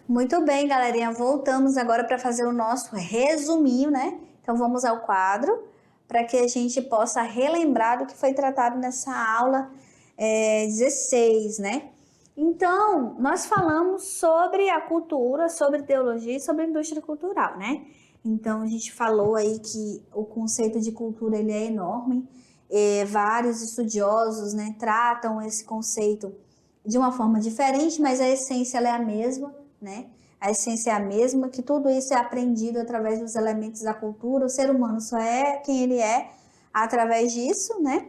Muito bem, galerinha. Voltamos agora para fazer o nosso resuminho, né? Então vamos ao quadro para que a gente possa relembrar do que foi tratado nessa aula 16, né? Então, nós falamos sobre a cultura, sobre teologia e sobre a indústria cultural, né? Então, a gente falou aí que o conceito de cultura ele é enorme. Vários estudiosos, né, tratam esse conceito de uma forma diferente, mas a essência ela é a mesma, né? A essência é a mesma, que tudo isso é aprendido através dos elementos da cultura. O ser humano só é quem ele é através disso, né?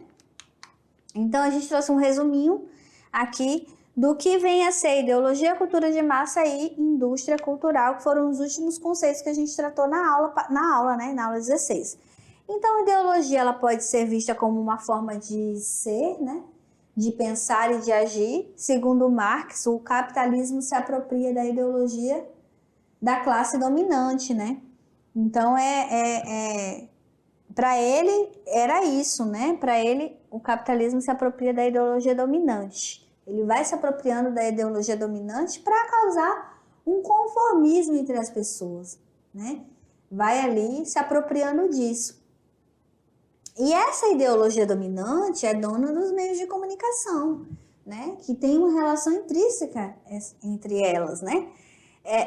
Então, a gente trouxe um resuminho aqui do que vem a ser ideologia, cultura de massa e indústria cultural, que foram os últimos conceitos que a gente tratou na aula, né? Na aula 16. Então, a ideologia ela pode ser vista como uma forma de ser, né? De pensar e de agir. Segundo Marx, o capitalismo se apropria da ideologia da classe dominante, né? Então, para ele era isso, né? Para ele, o capitalismo se apropria da ideologia dominante. Ele vai se apropriando da ideologia dominante para causar um conformismo entre as pessoas, né? Vai ali se apropriando disso. E essa ideologia dominante é dona dos meios de comunicação, né? Que tem uma relação intrínseca entre elas, né?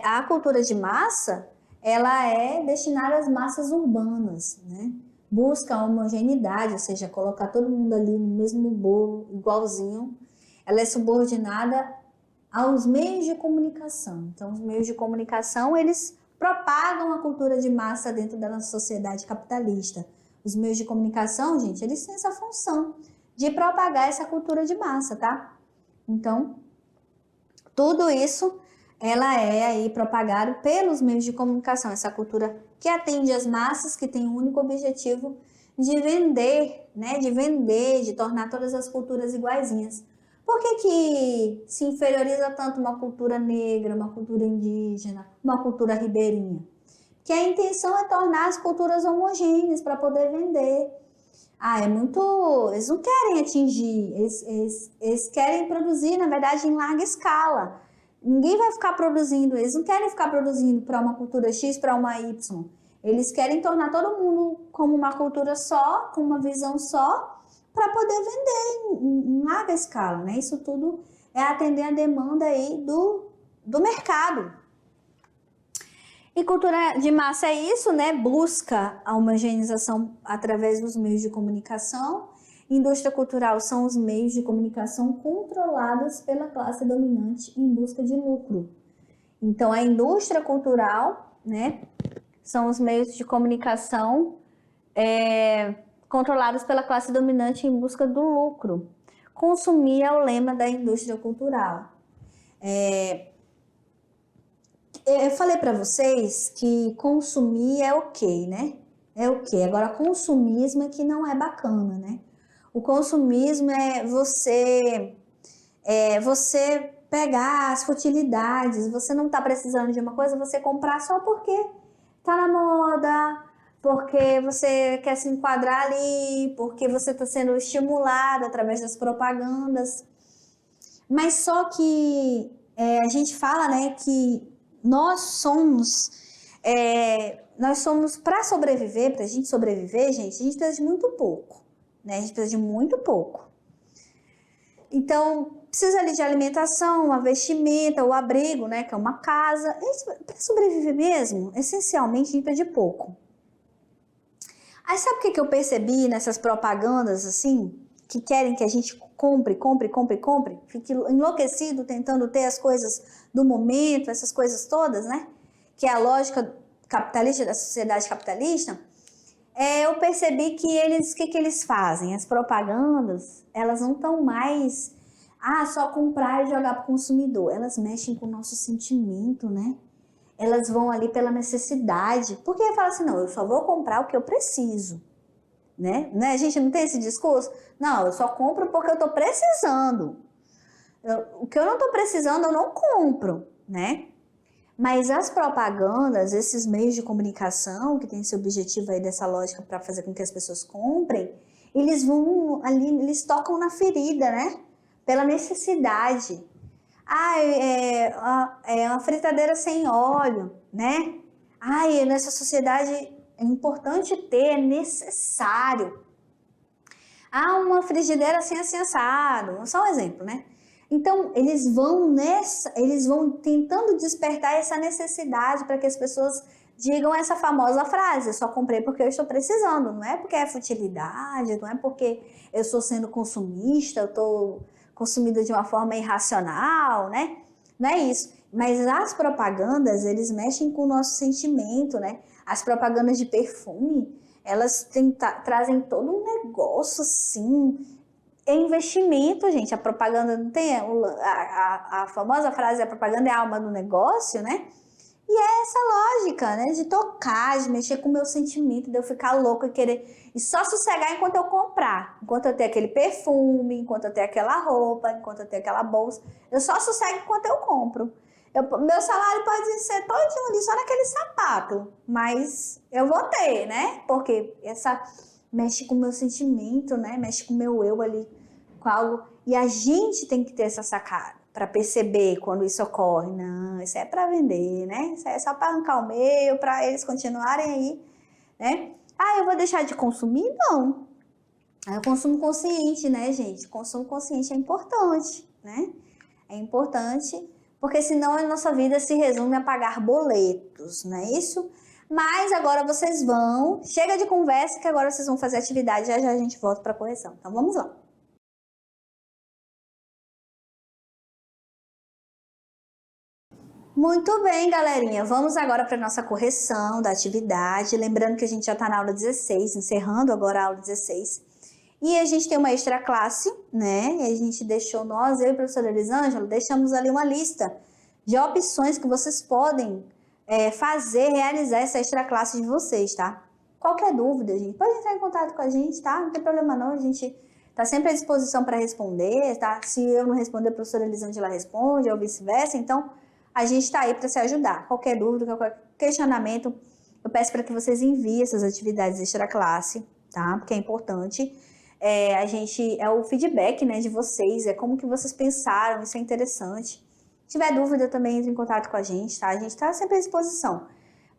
A cultura de massa, ela é destinada às massas urbanas, né? Busca a homogeneidade, ou seja, colocar todo mundo ali no mesmo bolo, igualzinho. Ela é subordinada aos meios de comunicação. Então, os meios de comunicação, eles propagam a cultura de massa dentro da nossa sociedade capitalista. Os meios de comunicação, gente, eles têm essa função de propagar essa cultura de massa, tá? Então, tudo isso, ela é aí propagado pelos meios de comunicação, essa cultura que atende às massas, que tem o único objetivo de vender, né? De vender, de tornar todas as culturas iguaizinhas. Por que se inferioriza tanto uma cultura negra, uma cultura indígena, uma cultura ribeirinha? Que a intenção é tornar as culturas homogêneas para poder vender. Eles não querem atingir, eles querem produzir, na verdade, em larga escala. Ninguém vai ficar produzindo, eles não querem ficar produzindo para uma cultura X, para uma Y. Eles querem tornar todo mundo como uma cultura só, com uma visão só, para poder vender em larga escala, né? Isso tudo é atender a demanda aí do mercado. E cultura de massa é isso, né? Busca a homogeneização através dos meios de comunicação. Indústria cultural são os meios de comunicação controlados pela classe dominante em busca de lucro. Então, a indústria cultural, né? São os meios de comunicação controlados pela classe dominante em busca do lucro. Consumir é o lema da indústria cultural. Eu falei para vocês que consumir é ok, né? É ok. Agora, consumismo é que não é bacana, né? O consumismo é você pegar as futilidades, você não tá precisando de uma coisa, você comprar só porque tá na moda, porque você quer se enquadrar ali, porque você está sendo estimulado através das propagandas. Mas só que a gente fala, né, que nós somos para sobreviver, para a gente sobreviver, gente, a gente precisa de muito pouco, né? A gente precisa de muito pouco. Então, precisa ali de alimentação, uma vestimenta, o abrigo, né, que é uma casa. Para sobreviver mesmo, essencialmente, a gente precisa de pouco. Aí sabe o que eu percebi nessas propagandas, assim, que querem que a gente compre, fique enlouquecido tentando ter as coisas do momento, essas coisas todas, né? Que é a lógica capitalista da sociedade capitalista. Eu percebi que o que eles fazem? As propagandas, elas não estão mais só comprar e jogar para o consumidor. Elas mexem com o nosso sentimento, né? Elas vão ali pela necessidade. Porque fala assim, não, eu só vou comprar o que eu preciso. Né? A gente não tem esse discurso? Não, eu só compro porque eu estou precisando. O que eu não estou precisando, eu não compro, né? Mas as propagandas, esses meios de comunicação, que tem esse objetivo aí dessa lógica para fazer com que as pessoas comprem, eles vão ali, eles tocam na ferida, né? Pela necessidade. É uma fritadeira sem óleo, né? Ai, nessa sociedade é importante ter, é necessário. Uma frigideira assim, assim, assado. Só um exemplo, né? Então, eles vão tentando despertar essa necessidade para que as pessoas digam essa famosa frase: eu só comprei porque eu estou precisando. Não é porque é futilidade, não é porque eu estou sendo consumista, eu estou consumida de uma forma irracional, né? Não é isso. Mas as propagandas, eles mexem com o nosso sentimento, né? As propagandas de perfume, elas trazem todo um negócio assim. É investimento, gente. A propaganda não tem a famosa frase: a propaganda é a alma do negócio, né? E é essa lógica, né? De tocar, de mexer com o meu sentimento, de eu ficar louca e querer. E só sossegar enquanto eu comprar. Enquanto eu tenho aquele perfume, enquanto eu tenho aquela roupa, enquanto eu tenho aquela bolsa. Eu só sossego enquanto eu compro. Meu salário pode ser todinho ali só naquele sapato. Mas eu vou ter, né? Porque essa mexe com o meu sentimento, né? Mexe com o meu eu ali, com algo. E a gente tem que ter essa sacada para perceber quando isso ocorre. Não, isso é para vender, né? Isso é só para arrancar o meu, para eles continuarem aí, né? Eu vou deixar de consumir? Não. É o consumo consciente, né, gente? O consumo consciente é importante, né? É importante, porque senão a nossa vida se resume a pagar boletos, não é isso? Mas agora vocês vão... Chega de conversa que agora vocês vão fazer atividade, já já a gente volta para a correção. Então vamos lá. Muito bem, galerinha. Vamos agora para a nossa correção da atividade. Lembrando que a gente já está na aula 16, encerrando agora a aula 16. E a gente tem uma extra classe, né? E a gente deixou eu e a professora Elisângela, deixamos ali uma lista de opções que vocês podem fazer, realizar essa extra classe de vocês, tá? Qualquer dúvida, gente, pode entrar em contato com a gente, tá? Não tem problema não, a gente tá sempre à disposição para responder, tá? Se eu não responder, a professora Elisângela responde, ou vice-versa. Então, a gente está aí para se ajudar. Qualquer dúvida, qualquer questionamento, eu peço para que vocês enviem essas atividades extra classe, tá? Porque é importante. É o feedback, né, de vocês, é como que vocês pensaram, isso é interessante. Se tiver dúvida, também entre em contato com a gente, tá? A gente está sempre à disposição.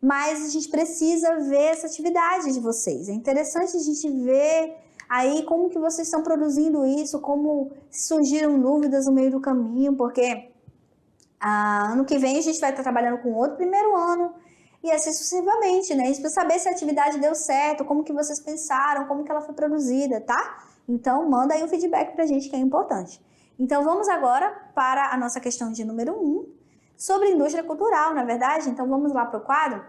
Mas a gente precisa ver essa atividade de vocês. É interessante a gente ver aí como que vocês estão produzindo isso, como surgiram dúvidas no meio do caminho, porque ano que vem a gente vai estar trabalhando com outro primeiro ano e assim sucessivamente, né? A gente precisa saber se a atividade deu certo, como que vocês pensaram, como que ela foi produzida, tá? Então, manda aí um feedback pra gente que é importante. Então, vamos agora para a nossa questão de número 1, sobre indústria cultural, na verdade? Então, vamos lá para o quadro.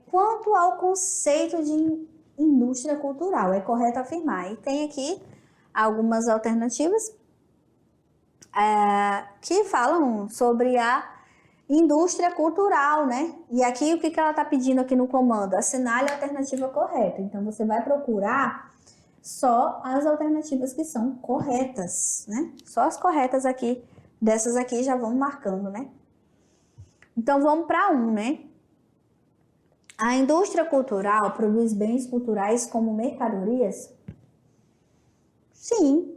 Quanto ao conceito de indústria cultural, é correto afirmar? E tem aqui algumas alternativas que falam sobre a indústria cultural, né? E aqui o que ela está pedindo aqui no comando? Assinale a alternativa correta. Então você vai procurar só as alternativas que são corretas, né? Só as corretas aqui, dessas aqui já vão marcando, né? Então vamos para né? A indústria cultural produz bens culturais como mercadorias? Sim.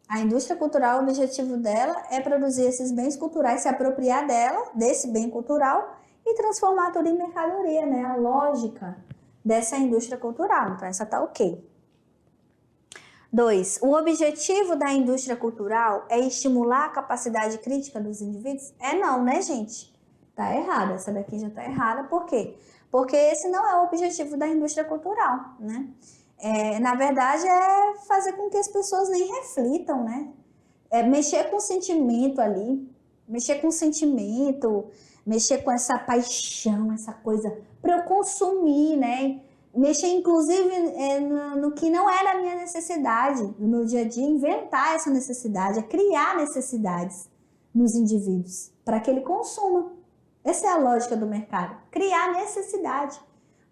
A indústria cultural, o objetivo dela é produzir esses bens culturais, se apropriar desse bem cultural e transformar tudo em mercadoria, né? A lógica dessa indústria cultural. Então, essa tá ok. 2. O objetivo da indústria cultural é estimular a capacidade crítica dos indivíduos? Não, né, gente? Tá errada. Essa daqui já tá errada. Por quê? Porque esse não é o objetivo da indústria cultural, né? Na verdade, é fazer com que as pessoas nem reflitam, né? Mexer com o sentimento ali, mexer com o sentimento, mexer com essa paixão, essa coisa para eu consumir, né? Mexer, inclusive, no que não é da minha necessidade, no meu dia a dia, inventar essa necessidade, criar necessidades nos indivíduos, para que ele consuma. Essa é a lógica do mercado, criar necessidade.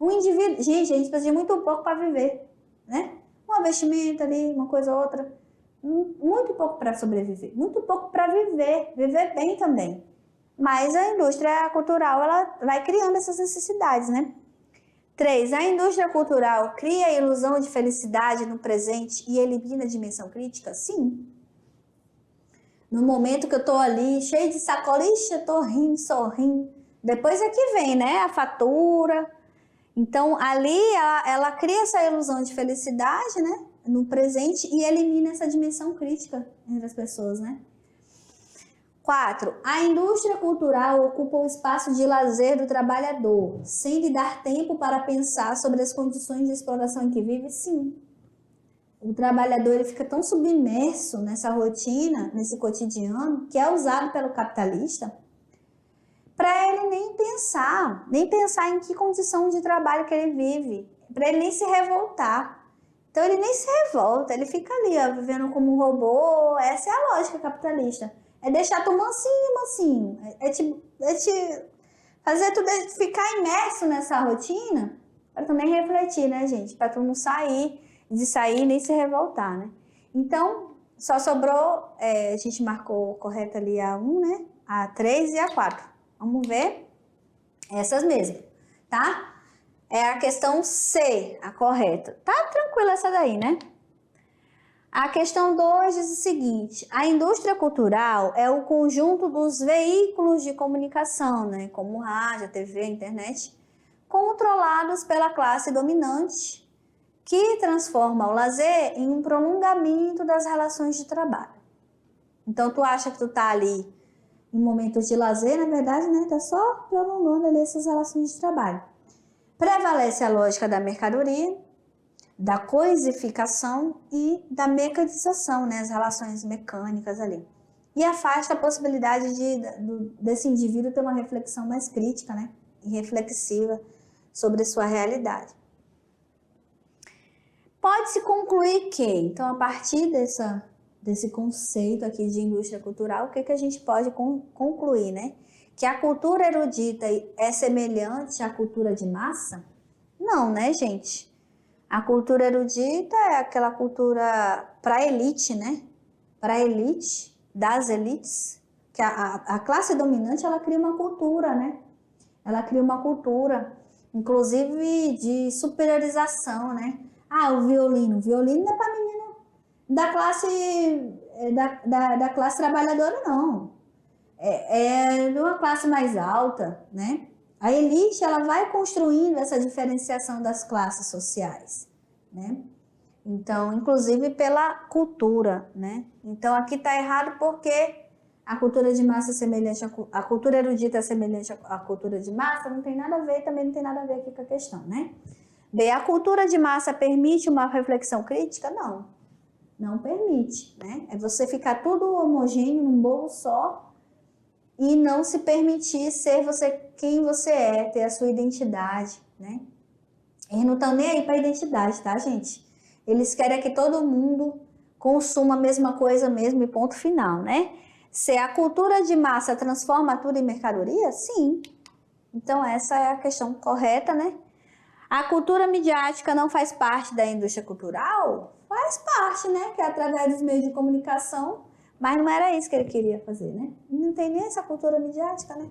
Um indivíduo, gente, a gente precisa de muito pouco para viver, né? Um investimento ali, uma coisa ou outra, muito pouco para sobreviver, muito pouco para viver bem também. Mas a indústria cultural, ela vai criando essas necessidades, né? 3. A indústria cultural cria a ilusão de felicidade no presente e elimina a dimensão crítica? Sim. No momento que eu tô ali, cheio de sacola, ixi, eu tô rindo, sorrindo. Depois é que vem, né? A fatura. Então, ali ela cria essa ilusão de felicidade, né? No presente e elimina essa dimensão crítica entre as pessoas, né? 4. A indústria cultural ocupa o espaço de lazer do trabalhador, sem lhe dar tempo para pensar sobre as condições de exploração em que vive? Sim. O trabalhador ele fica tão submerso nessa rotina, nesse cotidiano, que é usado pelo capitalista, para ele nem pensar em que condição de trabalho que ele vive, para ele nem se revoltar. Então ele nem se revolta, ele fica ali, ó, vivendo como um robô. Essa é a lógica capitalista. É deixar tu mansinho, mansinho. É te fazer tu ficar imerso nessa rotina, para tu nem refletir, né, gente? Para tu não sair nem se revoltar, né? Então, só sobrou, a gente marcou correta ali a 1, né? A 3 e a 4. Vamos ver essas mesmo, tá? É a questão C, a correta. Tá tranquila essa daí, né? A questão 2 diz o seguinte: a indústria cultural é o conjunto dos veículos de comunicação, né, como rádio, TV, internet, controlados pela classe dominante, que transforma o lazer em um prolongamento das relações de trabalho. Então, tu acha que tu tá ali em momentos de lazer, na verdade, né, tá só prolongando ali essas relações de trabalho. Prevalece a lógica da mercadoria, da coisificação e da mecanização, né, as relações mecânicas ali. E afasta a possibilidade desse indivíduo ter uma reflexão mais crítica, né, e reflexiva sobre sua realidade. Pode-se concluir que, então, a partir desse conceito aqui de indústria cultural, o que a gente pode concluir, né? Que a cultura erudita é semelhante à cultura de massa? Não, né, gente? A cultura erudita é aquela cultura para a elite, né? Para a elite, das elites, que a classe dominante, ela cria uma cultura, né? Ela cria uma cultura, inclusive de superiorização, né? Ah, o violino não é para menino da classe, da classe trabalhadora, não. É de uma classe mais alta, né? A elite, ela vai construindo essa diferenciação das classes sociais, né? Então, inclusive pela cultura, né? Então, aqui está errado porque a cultura de massa é semelhante a cultura erudita é semelhante à cultura de massa, não tem nada a ver, também não tem nada a ver aqui com a questão, né? Bem, a cultura de massa permite uma reflexão crítica? Não, não permite, né? É você ficar tudo homogêneo num bolo só e não se permitir ser quem você é, ter a sua identidade, né? Eles não estão nem aí para a identidade, tá, gente? Eles querem que todo mundo consuma a mesma coisa mesmo e ponto final, né? Se a cultura de massa transforma tudo em mercadoria, sim. Então essa é a questão correta, né? A cultura midiática não faz parte da indústria cultural? Faz parte, né? Que é através dos meios de comunicação, mas não era isso que ele queria fazer, né? Não tem nem essa cultura midiática, né?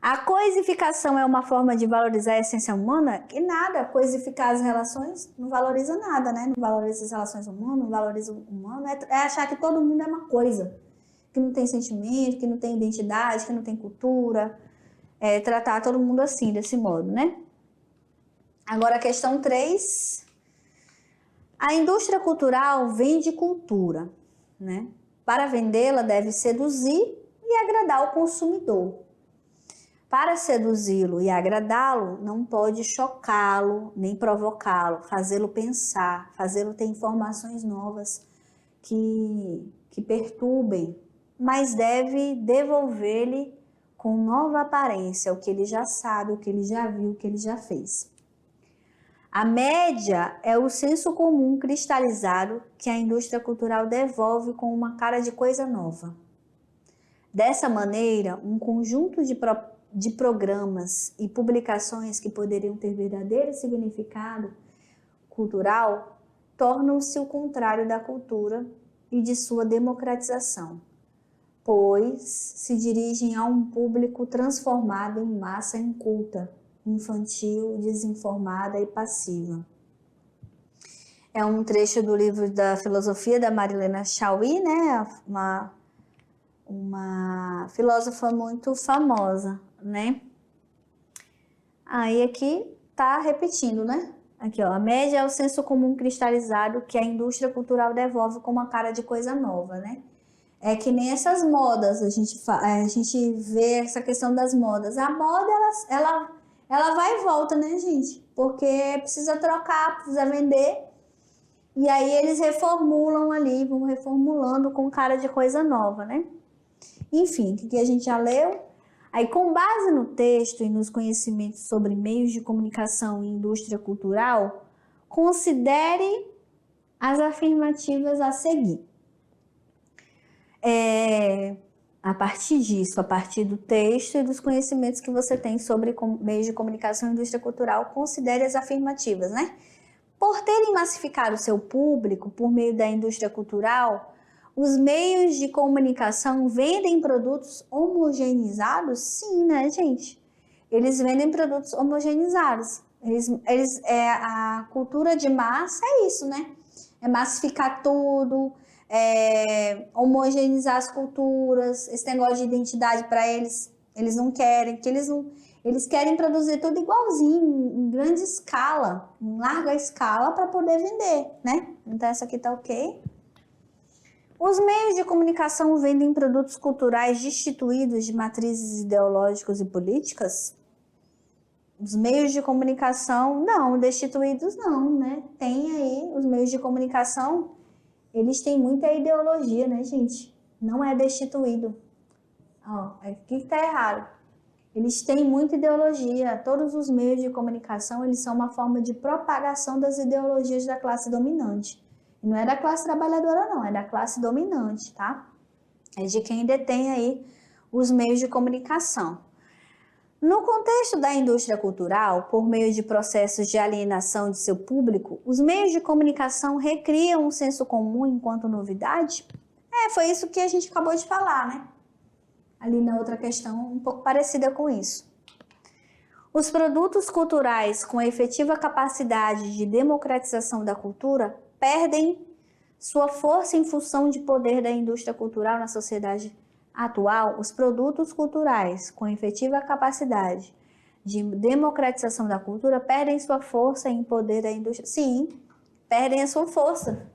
A coisificação é uma forma de valorizar a essência humana? Que nada, coisificar as relações não valoriza nada, né? Não valoriza as relações humanas, não valoriza o humano, é achar que todo mundo é uma coisa, que não tem sentimento, que não tem identidade, que não tem cultura, tratar todo mundo assim, desse modo, né? Agora a questão 3, a indústria cultural vende cultura, né? Para vendê-la deve seduzir e agradar o consumidor. Para seduzi-lo e agradá-lo, não pode chocá-lo, nem provocá-lo, fazê-lo pensar, fazê-lo ter informações novas que perturbem, mas deve devolver-lhe com nova aparência o que ele já sabe, o que ele já viu, o que ele já fez. A média é o senso comum cristalizado que a indústria cultural devolve com uma cara de coisa nova. Dessa maneira, um conjunto de programas e publicações que poderiam ter verdadeiro significado cultural tornam-se o contrário da cultura e de sua democratização, pois se dirigem a um público transformado em massa inculta, infantil, desinformada e passiva. É um trecho do livro da Filosofia da Marilena Chauí, né? Uma uma filósofa muito famosa, né? Aí aqui tá repetindo, né? Aqui, ó, a média é o senso comum cristalizado que a indústria cultural devolve com uma cara de coisa nova, né? É que nem essas modas, a gente vê essa questão das modas. A moda, ela vai e volta, né, gente? Porque precisa trocar, precisa vender. E aí eles reformulam ali, vão reformulando com cara de coisa nova, né? Enfim, o que a gente já leu? Aí, com base no texto e nos conhecimentos sobre meios de comunicação e indústria cultural, considere as afirmativas a seguir. A partir disso, a partir do texto e dos conhecimentos que você tem sobre meios de comunicação e indústria cultural, considere as afirmativas, né? Por terem massificado o seu público por meio da indústria cultural, os meios de comunicação vendem produtos homogeneizados? Sim, né, gente? Eles vendem produtos homogeneizados. A cultura de massa é isso, né? É massificar tudo, homogeneizar as culturas, esse negócio de identidade para eles não querem, eles querem produzir tudo igualzinho, em grande escala, em larga escala para poder vender, né? Então essa aqui tá ok. Os meios de comunicação vendem produtos culturais destituídos de matrizes ideológicas e políticas? Os meios de comunicação, não, destituídos não, né? Tem aí, os meios de comunicação, eles têm muita ideologia, né, gente? Não é destituído. Ó, aqui que tá errado. Eles têm muita ideologia. Todos os meios de comunicação, eles são uma forma de propagação das ideologias da classe dominante. E não é da classe trabalhadora, não, é da classe dominante, tá? É de quem detém aí os meios de comunicação. No contexto da indústria cultural, por meio de processos de alienação de seu público, os meios de comunicação recriam um senso comum enquanto novidade? Foi isso que a gente acabou de falar, né? Ali na outra questão, um pouco parecida com isso. Os produtos culturais com efetiva capacidade de democratização da cultura perdem sua força em função de poder da indústria cultural na sociedade atual. Os produtos culturais com efetiva capacidade de democratização da cultura perdem sua força em poder da indústria. Sim, perdem a sua força.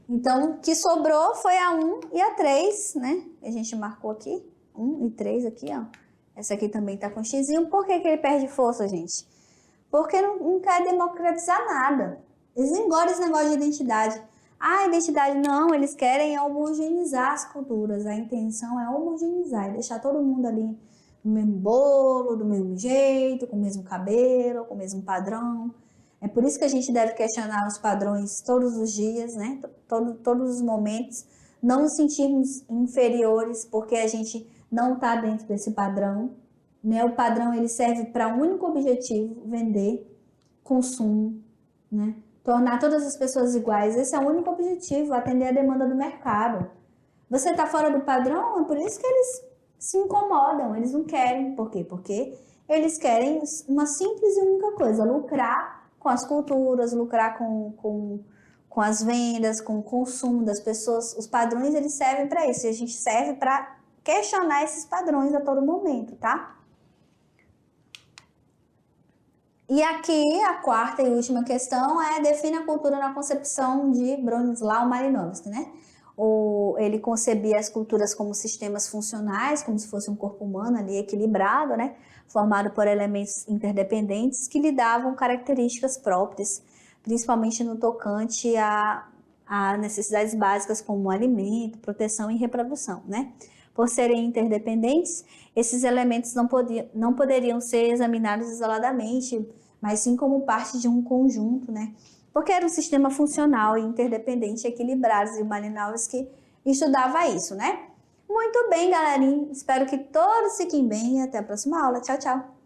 Então, o que sobrou foi a 1 e a 3, né? A gente marcou aqui, 1 e 3 aqui, ó. Essa aqui também tá com xizinho. Por que ele perde força, gente? Porque não quer democratizar nada. Eles engordam esse negócio de identidade. Identidade não, eles querem homogeneizar as culturas. A intenção é homogeneizar, é deixar todo mundo ali no mesmo bolo, do mesmo jeito, com o mesmo cabelo, com o mesmo padrão. É por isso que a gente deve questionar os padrões todos os dias, né? Todos os momentos. Não nos sentirmos inferiores porque a gente não está dentro desse padrão, né? O padrão ele serve para um único objetivo: vender, consumo, né? Tornar todas as pessoas iguais. Esse é o único objetivo: atender a demanda do mercado. Você está fora do padrão, é por isso que eles se incomodam, eles não querem. Por quê? Porque eles querem uma simples e única coisa: lucrar com as culturas, lucrar com as vendas, com o consumo das pessoas. Os padrões, eles servem para isso, e a gente serve para questionar esses padrões a todo momento, tá? E aqui, a quarta e última questão define a cultura na concepção de Bronislaw Malinowski, né? Ele concebia as culturas como sistemas funcionais, como se fosse um corpo humano ali equilibrado, né? Formado por elementos interdependentes que lhe davam características próprias, principalmente no tocante a necessidades básicas como alimento, proteção e reprodução, né? Por serem interdependentes, esses elementos não poderiam ser examinados isoladamente, mas sim como parte de um conjunto, né? Porque era um sistema funcional e interdependente, equilibrado, e o Malinowski estudava isso, né? Muito bem, galerinha. Espero que todos fiquem bem e até a próxima aula. Tchau, tchau!